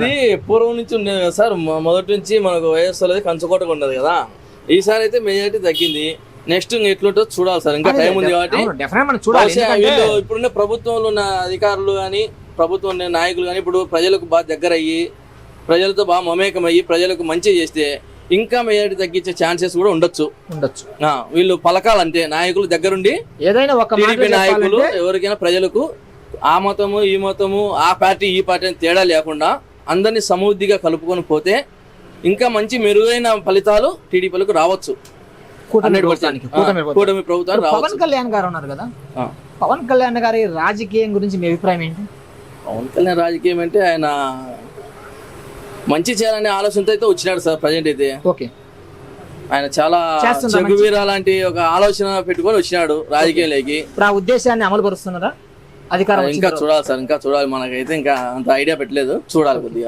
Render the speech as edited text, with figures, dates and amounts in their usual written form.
ఇది పూర్వం నుంచి ఉండేది కదా సార్, మొదటి నుంచి మనకు వైఎస్ఆర్ అనేది కంచుకోటగా ఉండదు కదా. ఈసారి అయితే మెజారిటీ తగ్గింది. నెక్స్ట్ ఎట్లుంటుందో చూడాలి సార్, ఇంకా టైం ఉంది కాబట్టి. వీళ్ళు ఇప్పుడున్న ప్రభుత్వంలో ఉన్న అధికారులు కానీ ప్రభుత్వం ఉన్న నాయకులు కానీ ఇప్పుడు ప్రజలకు బాగా దగ్గర అయ్యి ప్రజలతో బాగా మమేకమయ్యి ప్రజలకు మంచి చేస్తే ఇంకా మెజారిటీ తగ్గించే ఛాన్సెస్ కూడా ఉండొచ్చు. వీళ్ళు పలకాలంటే నాయకులు దగ్గరుండి ఏదైనా ఒక టీడీపీ నాయకులు ఎవరికైనా ప్రజలకు ఆ మతము ఈ మతము ఆ పార్టీ ఈ పార్టీ అని తేడా లేకుండా అందరినీ సమృద్ధిగా కలుపుకొని పోతే ఇంకా మంచి మెరుగైన ఫలితాలు టీడీపీలకు రావచ్చు. కూటమి ప్రభుత్వానికి పవన్ కళ్యాణ్ గారు ఉన్నారు కదా, పవన్ కళ్యాణ్ గారి రాజకీయం గురించి మీ అభిప్రాయం ఏంటి? పవన్ కళ్యాణ్ రాజకీయం అంటే ఆయన మంచి చేయాలనే ఆలోచనతో అయితే వచ్చినాడు సార్. ప్రజెంట్ అయితే ఓకే, ఆయన చాలా చెగువీర లాంటి ఒక ఆలోచన పెట్టుకొని వచ్చినాడు రాజకీయాలకి. ఇప్పుడు ఆ ఉద్దేశాన్ని అమలు పరుస్తున్నారా అధికారం? ఇంకా చూడాలి సార్, ఇంకా చూడాలి. మనకైతే ఇంకా అంత ఐడియా పెట్టలేదు, చూడాలి కొద్దిగా.